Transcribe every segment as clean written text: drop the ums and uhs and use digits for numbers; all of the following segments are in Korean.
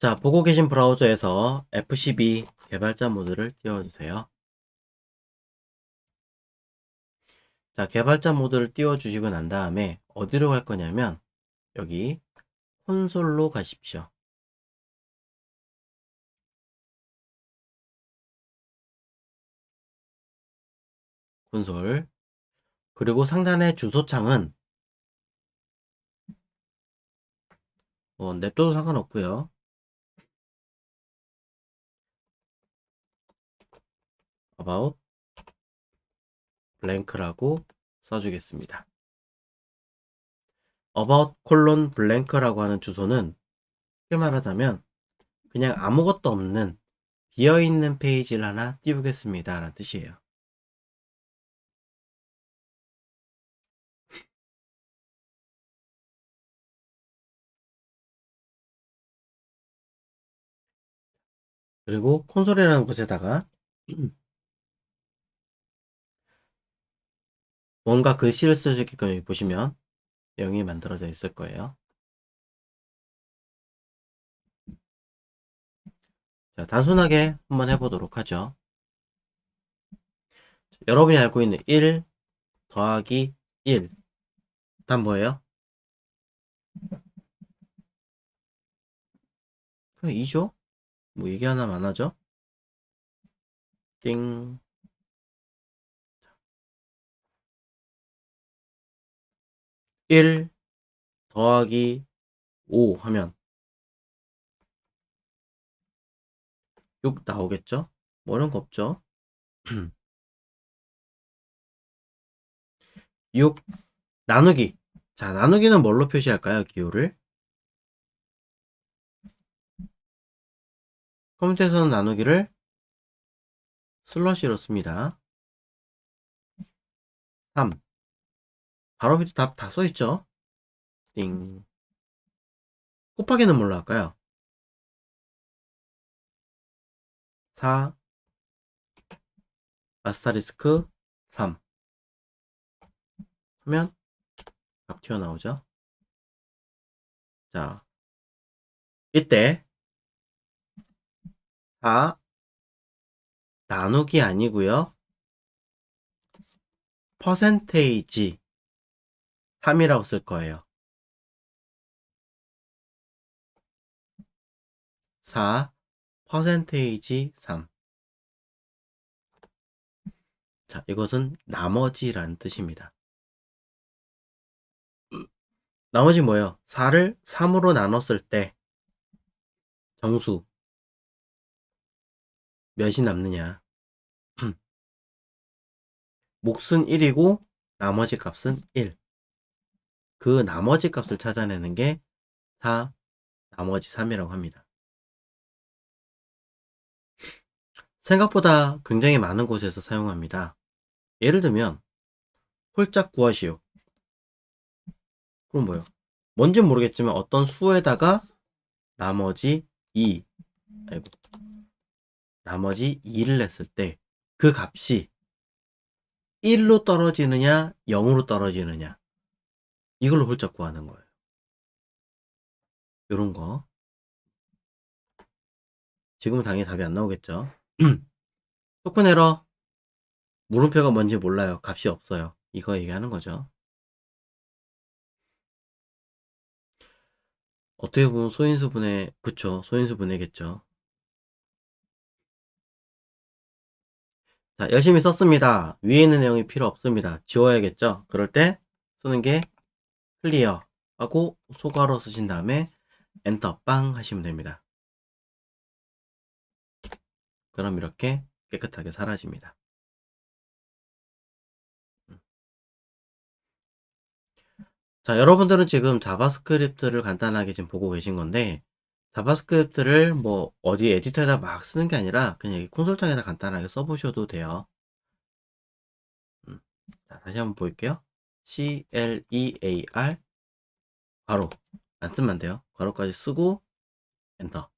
자, 보고 계신 브라우저에서 F12 개발자 모드를 띄워주세요. 자, 개발자 모드를 띄워주시고 난 다음에 어디로 갈 거냐면 여기 콘솔로 가십시오. 콘솔. 그리고 상단의 주소창은 냅둬도 상관없고요. about blank라고 써주겠습니다. about blank라고 하는 주소는 쉽게 말하자면 그냥 아무것도 없는 비어있는 페이지를 하나 띄우겠습니다 라는 뜻이에요. 그리고 콘솔이라는 곳에다가 뭔가 글씨를 쓰시게끔 여기 보시면 내용이 만들어져 있을 거예요. 자, 단순하게 한번 해보도록 하죠. 여러분이 알고 있는 1 더하기 1 다음 뭐예요? 2죠? 뭐 이게 하나 많아져? 띵. 1 더하기 5 하면 6 나오겠죠? 뭐 어려운 거 없죠? 6 나누기. 자, 나누기는 뭘로 표시할까요? 기호를? 컴퓨터에서는 나누기를 슬러시로 씁니다. 3 바로 밑에 답 다 써있죠? 띵. 곱하기는 뭘로 할까요? 4 아스타리스크 3 하면 답 튀어나오죠. 자, 이때 4 나누기 아니고요. 퍼센테이지 3이라고 쓸 거예요. 4 퍼센테이지 3. 자, 이것은 나머지라는 뜻입니다. 나머지 뭐예요? 4를 3으로 나눴을 때 정수 몇이 남느냐? 몫은 1이고 나머지 값은 1. 그 나머지 값을 찾아내는 게 4 나머지 3이라고 합니다. 생각보다 굉장히 많은 곳에서 사용합니다. 예를 들면 홀짝 구하시오. 그럼 뭐예요? 뭔진 모르겠지만 어떤 수에다가 나머지 2 아이고 나머지 2를 냈을 때 그 값이 1로 떨어지느냐 0으로 떨어지느냐 이걸로 홀짝 구하는 거예요. 요런 거 지금은 당연히 답이 안 나오겠죠. 토큰 에러 물음표가 뭔지 몰라요. 값이 없어요. 이거 얘기하는 거죠. 어떻게 보면 소인수분해 그쵸, 소인수분해겠죠. 자, 열심히 썼습니다. 위에 있는 내용이 필요 없습니다. 지워야겠죠. 그럴 때 쓰는 게 클리어 하고 소괄호 쓰신 다음에 엔터 빵 하시면 됩니다. 그럼 이렇게 깨끗하게 사라집니다. 자, 여러분들은 지금 자바스크립트를 간단하게 지금 보고 계신 건데 자바스크립트를 뭐 어디 에디터에다 막 쓰는 게 아니라 그냥 여기 콘솔창에다 간단하게 써보셔도 돼요. 자, 다시 한번 볼게요. CLEAR 괄호 안 쓰면 안 돼요. 괄호까지 쓰고 엔터.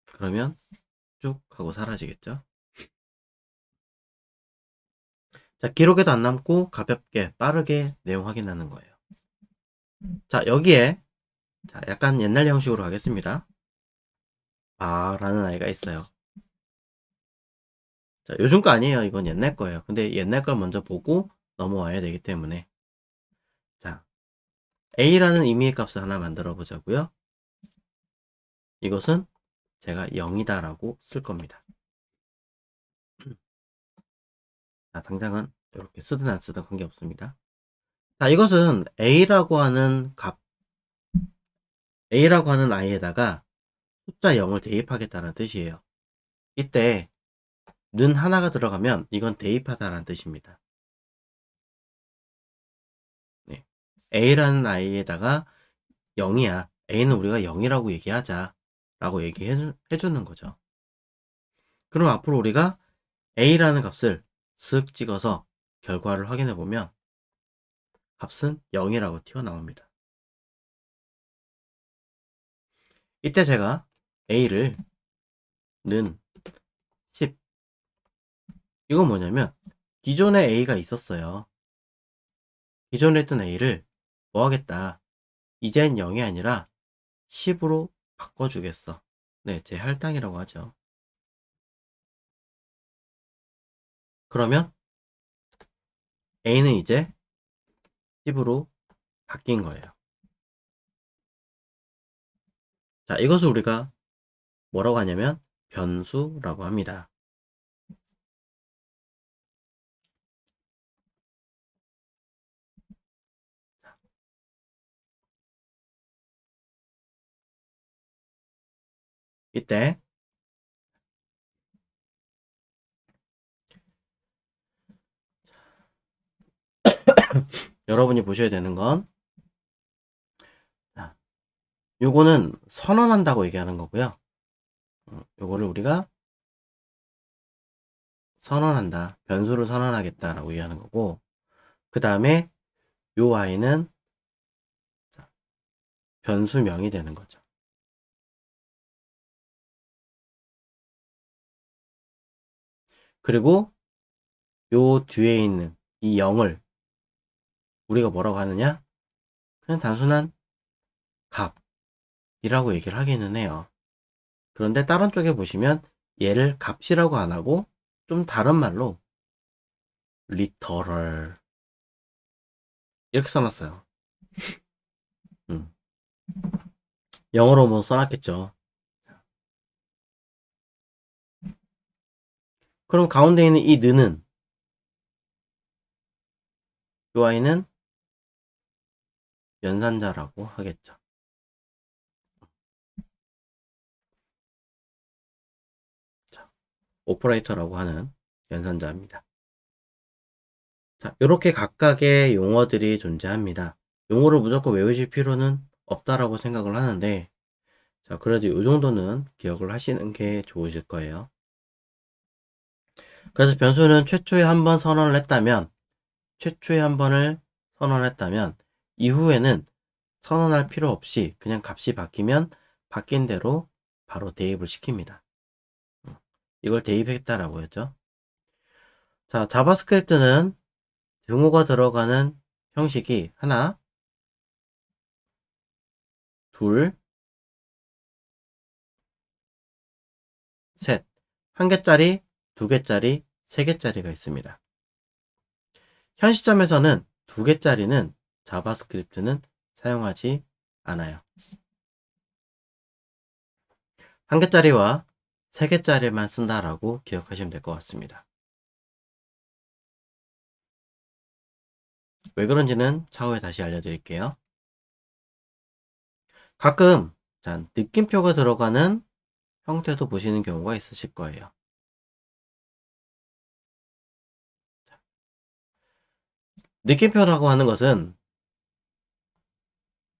그러면 쭉 하고 사라지겠죠. 자, 기록에도 안 남고 가볍게 빠르게 내용 확인하는 거예요. 자, 여기에 자, 약간 옛날 형식으로 가겠습니다. 라는 아이가 있어요. 자, 요즘 거 아니에요. 이건 옛날 거예요. 근데 옛날 걸 먼저 보고 넘어와야 되기 때문에. 자, A라는 의미의 값을 하나 만들어 보자고요. 이것은 제가 0이다 라고 쓸 겁니다. 자, 당장은 이렇게 쓰든 안 쓰든 관계없습니다. 자, 이것은 A라고 하는 아이에다가 숫자 0을 대입하겠다는 뜻이에요. 이때 는 하나가 들어가면 이건 대입하다라는 뜻입니다. 네. A라는 아이에다가 0이야. A는 우리가 0이라고 얘기하자 라고 얘기해주는 거죠. 그럼 앞으로 우리가 A라는 값을 쓱 찍어서 결과를 확인해 보면 값은 0이라고 튀어나옵니다. 이때 제가 A를 는 10. 이건 뭐냐면 기존에 A가 있었어요. 기존에 있던 A를 뭐 하겠다. 이젠 0이 아니라 10으로 바꿔주겠어. 네, 제 할당이라고 하죠. 그러면 A는 이제 10으로 바뀐 거예요. 자, 이것을 우리가 뭐라고 하냐면 변수라고 합니다. 이때 여러분이 보셔야 되는 건 요거는 선언한다고 얘기하는 거고요. 요거를 우리가 선언한다, 변수를 선언하겠다라고 얘기하는 거고, 그 다음에 요 i는 변수명이 되는 거죠. 그리고 요 뒤에 있는 이 0을 우리가 뭐라고 하느냐? 그냥 단순한 값이라고 얘기를 하기는 해요. 그런데 다른 쪽에 보시면 얘를 값이라고 안 하고 좀 다른 말로 literal 이렇게 써놨어요. 영어로 뭐 써놨겠죠. 그럼 가운데 있는 이 는은 요 아이는 연산자라고 하겠죠. 자, 오퍼레이터라고 하는 연산자입니다. 자, 이렇게 각각의 용어들이 존재합니다. 용어를 무조건 외우실 필요는 없다라고 생각을 하는데, 자, 그래도 이 정도는 기억을 하시는 게 좋으실 거예요. 그래서 변수는 최초에 한 번 선언을 했다면, 최초에 한 번을 선언했다면, 이후에는 선언할 필요 없이 그냥 값이 바뀌면 바뀐 대로 바로 대입을 시킵니다. 이걸 대입했다라고 했죠. 자, 자바스크립트는 등호가 들어가는 형식이 하나, 둘, 셋. 한 개짜리, 두 개짜리, 세 개짜리가 있습니다. 현 시점에서는 두 개짜리는 자바스크립트는 사용하지 않아요. 한 개짜리와 세 개짜리만 쓴다라고 기억하시면 될 것 같습니다. 왜 그런지는 차후에 다시 알려드릴게요. 가끔 자, 느낌표가 들어가는 형태도 보시는 경우가 있으실 거예요. 느낌표라고 하는 것은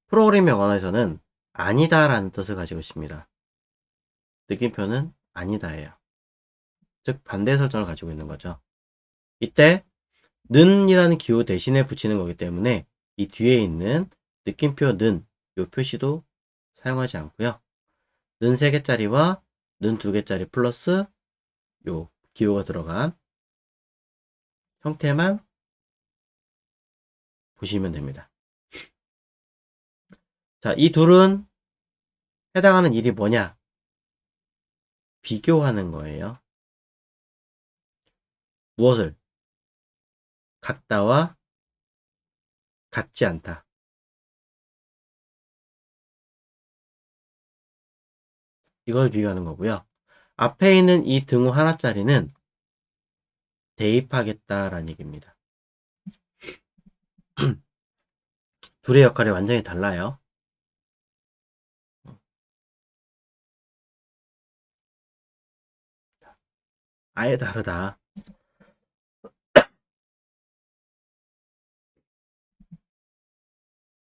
프로그래밍 언어에서는 아니다라는 뜻을 가지고 있습니다. 느낌표는 아니다예요. 즉 반대 설정을 가지고 있는 거죠. 이때 는이라는 기호 대신에 붙이는 거기 때문에 이 뒤에 있는 느낌표 는, 요 표시도 사용하지 않고요. 는 3개짜리와 는 2개짜리 플러스 요 기호가 들어간 형태만 보시면 됩니다. 자, 이 둘은 해당하는 일이 뭐냐? 비교하는 거예요. 무엇을? 같다와 같지 않다. 이걸 비교하는 거고요. 앞에 있는 이 등호 하나짜리는 대입하겠다라는 얘기입니다. 둘의 역할이 완전히 달라요. 아예 다르다.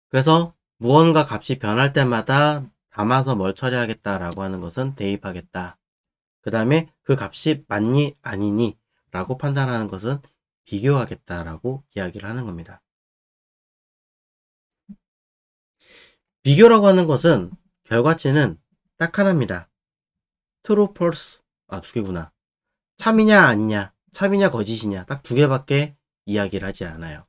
그래서 무언가 값이 변할 때마다 담아서 뭘 처리하겠다라고 하는 것은 대입하겠다. 그 다음에 그 값이 맞니 아니니 라고 판단하는 것은 비교하겠다라고 이야기를 하는 겁니다. 비교라고 하는 것은 결과치는 딱 하나입니다. true, false. 두 개구나. 참이냐 아니냐, 참이냐 거짓이냐 딱 두 개밖에 이야기를 하지 않아요.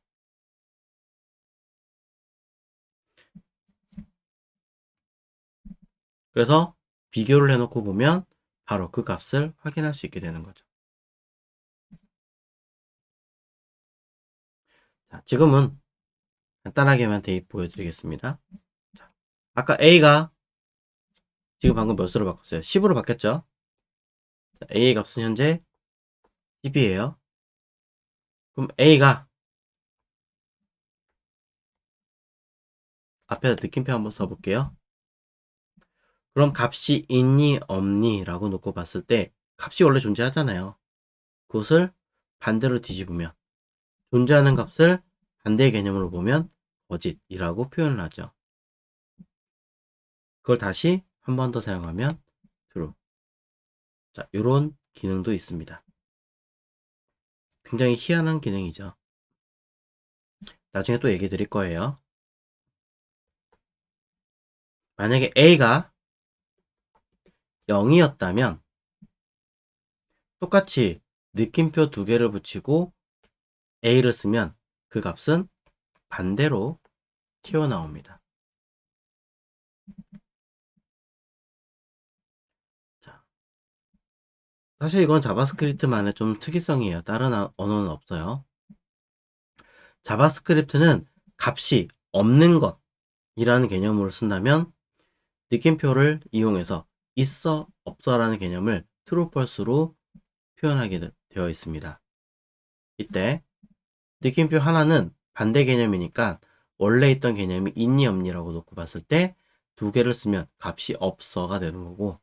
그래서 비교를 해놓고 보면 바로 그 값을 확인할 수 있게 되는 거죠. 자, 지금은 간단하게만 대입 보여드리겠습니다. 자, 아까 A가 지금 방금 몇으로 바꿨어요? 10으로 바뀌었죠? 자, A의 값은 현재 10이에요. 그럼 A가 앞에서 느낌표 한번 써볼게요. 그럼 값이 있니 없니 라고 놓고 봤을 때 값이 원래 존재하잖아요. 그것을 반대로 뒤집으면 존재하는 값을 반대의 개념으로 보면 거짓이라고 표현을 하죠. 그걸 다시 한 번 더 사용하면 true. 자, 요런 기능도 있습니다. 굉장히 희한한 기능이죠. 나중에 또 얘기 드릴 거예요. 만약에 A가 0이었다면 똑같이 느낌표 두 개를 붙이고 A를 쓰면 그 값은 반대로 튀어나옵니다. 자, 사실 이건 자바스크립트만의 좀 특이성이에요. 다른 언어는 없어요. 자바스크립트는 값이 없는 것이라는 개념으로 쓴다면 느낌표를 이용해서 있어 없어 라는 개념을 true false로 표현하게 되어 있습니다. 이때 느낌표 하나는 반대 개념이니까 원래 있던 개념이 있니 없니라고 놓고 봤을 때 두 개를 쓰면 값이 없어가 되는 거고,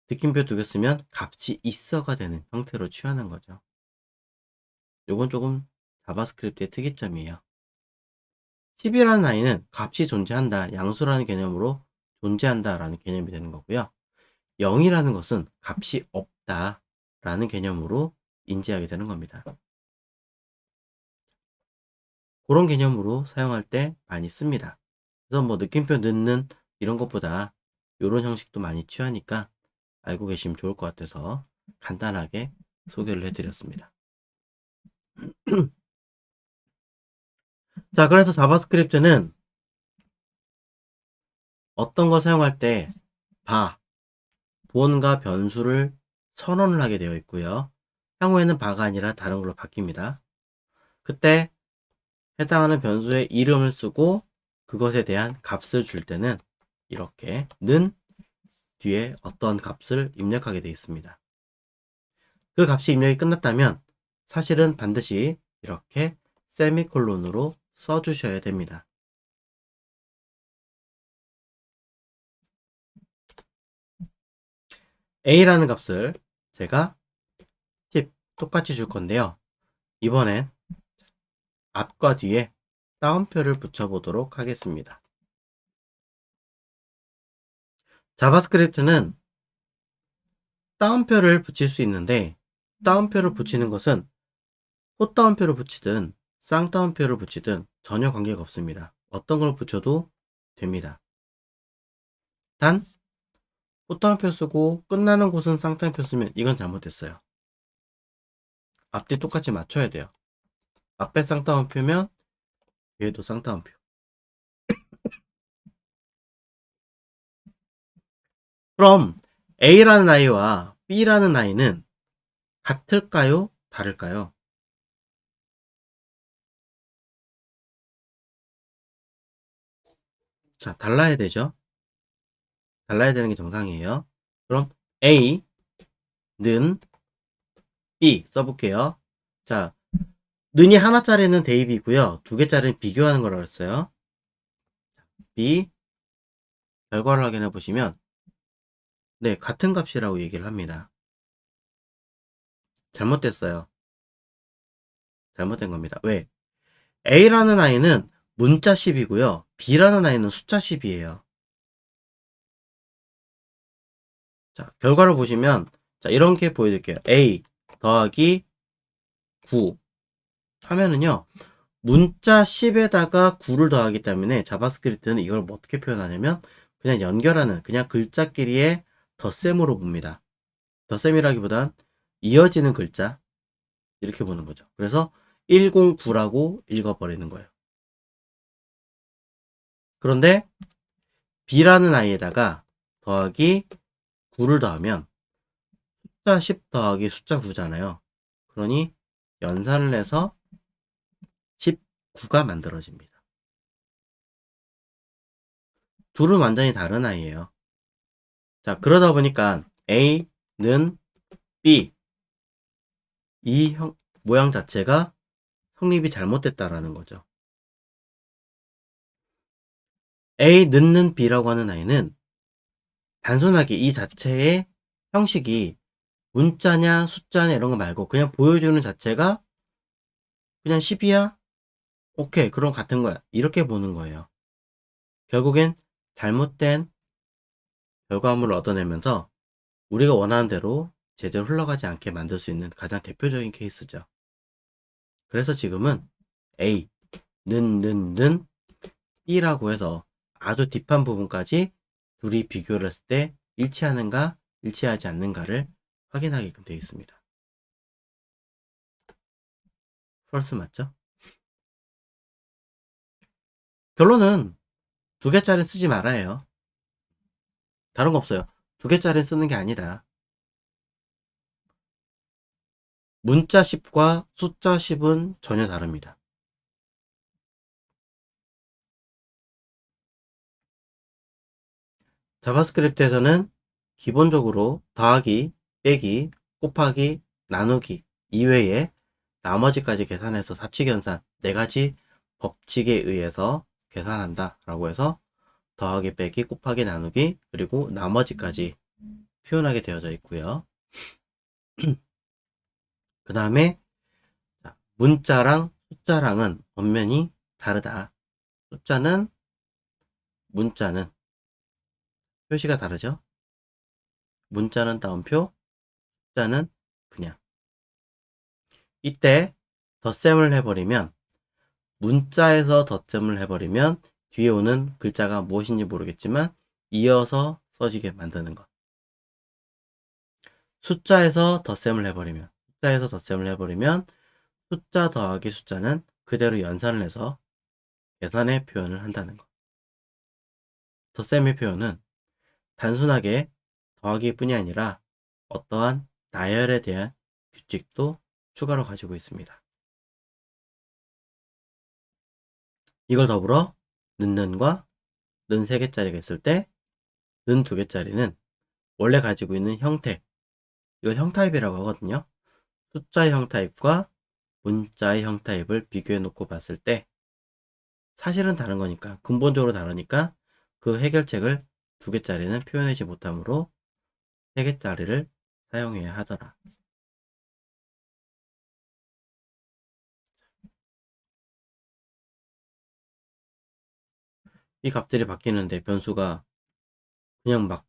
느낌표 두 개 쓰면 값이 있어가 되는 형태로 취하는 거죠. 요건 조금 자바스크립트의 특이점이에요. 10이라는 아이는 값이 존재한다, 양수라는 개념으로 존재한다 라는 개념이 되는 거고요. 0이라는 것은 값이 없다 라는 개념으로 인지하게 되는 겁니다. 그런 개념으로 사용할 때 많이 씁니다. 그래서 뭐 느낌표 넣는 이런 것보다 이런 형식도 많이 취하니까 알고 계시면 좋을 것 같아서 간단하게 소개를 해드렸습니다. 자, 그래서 자바스크립트는 어떤 거 사용할 때 본과 변수를 선언을 하게 되어 있고요. 향후에는 바가 아니라 다른 걸로 바뀝니다. 그때 해당하는 변수의 이름을 쓰고 그것에 대한 값을 줄 때는 이렇게 는 뒤에 어떤 값을 입력하게 되어 있습니다. 그 값이 입력이 끝났다면 사실은 반드시 이렇게 세미콜론으로 써주셔야 됩니다. A라는 값을 제가 10 똑같이 줄 건데요. 이번엔 앞과 뒤에 따옴표를 붙여보도록 하겠습니다. 자바스크립트는 따옴표를 붙일 수 있는데 따옴표를 붙이는 것은 꽃따옴표를 붙이든 쌍따옴표를 붙이든 전혀 관계가 없습니다. 어떤 걸 붙여도 됩니다. 단 꽃따옴표 쓰고 끝나는 곳은 쌍따옴표 쓰면 이건 잘못됐어요. 앞뒤 똑같이 맞춰야 돼요. 앞에 쌍따옴표면 뒤에도 쌍따옴표. 그럼 A라는 아이와 B라는 아이는 같을까요? 다를까요? 자, 달라야 되죠. 달라야 되는 게 정상이에요. 그럼 A는 B 써볼게요. 자, 는이 하나짜리는 대입이고요. 두 개짜리는 비교하는 거라고 했어요. B 결과를 확인해 보시면 네, 같은 값이라고 얘기를 합니다. 잘못됐어요. 잘못된 겁니다. 왜? A라는 아이는 문자 10이고요. B라는 아이는 숫자 10이에요. 자, 결과를 보시면 자, 이렇게 보여드릴게요. A 더하기 9 하면은요. 문자 10에다가 9를 더하기 때문에 자바스크립트는 이걸 뭐 어떻게 표현하냐면 그냥 연결하는 그냥 글자끼리의 덧셈으로 봅니다. 덧셈이라기보단 이어지는 글자 이렇게 보는 거죠. 그래서 109라고 읽어버리는 거예요. 그런데 B라는 아이에다가 더하기 9를 더하면 숫자 10 더하기 숫자 9잖아요. 그러니 연산을 해서 19가 만들어집니다. 둘은 완전히 다른 아이예요. 자, 그러다 보니까 A는 B 이 모양 자체가 성립이 잘못됐다라는 거죠. A 넣는 B라고 하는 아이는 단순하게 이 자체의 형식이 문자냐 숫자냐 이런 거 말고 그냥 보여주는 자체가 그냥 10이야? 오케이, 그럼 같은 거야. 이렇게 보는 거예요. 결국엔 잘못된 결과물을 얻어내면서 우리가 원하는 대로 제대로 흘러가지 않게 만들 수 있는 가장 대표적인 케이스죠. 그래서 지금은 A, 는 B라고 해서 아주 딥한 부분까지 둘이 비교를 했을 때 일치하는가, 일치하지 않는가를 확인하게끔 되어 있습니다. 펄스 맞죠? 결론은 두 개짜리 쓰지 말아야 해요. 다른 거 없어요. 두 개짜리 쓰는 게 아니다. 문자 10과 숫자 10은 전혀 다릅니다. 자바스크립트에서는 기본적으로 더하기, 빼기, 곱하기, 나누기 이외에 나머지까지 계산해서 사칙연산 4가지 법칙에 의해서 계산한다 라고 해서 더하기, 빼기, 곱하기, 나누기 그리고 나머지까지 표현하게 되어져 있고요. 그 다음에 문자랑 숫자랑은 엄연히 다르다. 숫자는 문자는 표시가 다르죠. 문자는 따옴표, 숫자는 그냥. 이때 덧셈을 해버리면 문자에서 덧셈을 해버리면 뒤에 오는 글자가 무엇인지 모르겠지만 이어서 써지게 만드는 것. 숫자에서 덧셈을 해버리면 숫자 더하기 숫자는 그대로 연산을 해서 계산의 표현을 한다는 것. 덧셈의 표현은 단순하게 더하기 뿐이 아니라 어떠한 나열에 대한 규칙도 추가로 가지고 있습니다. 이걸 더불어 는과 는 3개짜리가 있을 때 는 2개짜리는 원래 가지고 있는 형태, 이걸 형타입이라고 하거든요. 숫자의 형타입과 문자의 형타입을 비교해 놓고 봤을 때 사실은 다른 거니까, 근본적으로 다르니까 그 해결책을 2개짜리는 표현하지 못하므로 3개짜리를 사용해야 하더라. 이 값들이 바뀌는데 변수가 그냥 막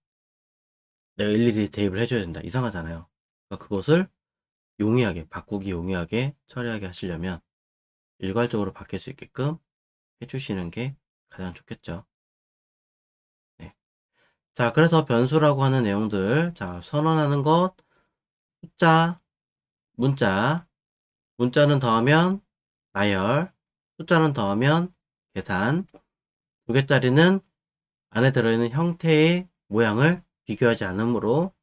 내가 일일이 대입을 해줘야 된다. 이상하잖아요. 그러니까 그것을 용이하게, 바꾸기 용이하게 처리하게 하시려면 일괄적으로 바뀔 수 있게끔 해주시는 게 가장 좋겠죠. 네. 자, 그래서 변수라고 하는 내용들, 자, 선언하는 것, 숫자, 문자, 문자는 더하면 나열, 숫자는 더하면 계산, 2개짜리는 안에 들어있는 형태의 모양을 비교하지 않으므로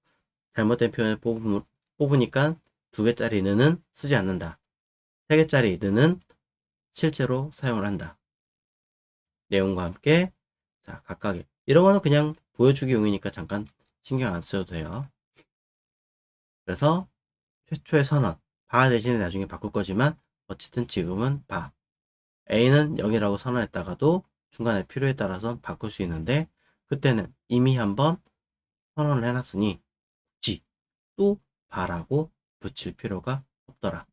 잘못된 표현을 뽑으니까 2개짜리 는은 쓰지 않는다. 3개짜리 는은 실제로 사용을 한다. 내용과 함께 자 각각의 이런 거는 그냥 보여주기용이니까 잠깐 신경 안 쓰셔도 돼요. 그래서 최초의 선언 바 대신에 나중에 바꿀 거지만 어쨌든 지금은 바. A는 0이라고 선언했다가도 중간에 필요에 따라서 바꿀 수 있는데 그때는 이미 한번 선언을 해놨으니 굳이 또 바라고 붙일 필요가 없더라.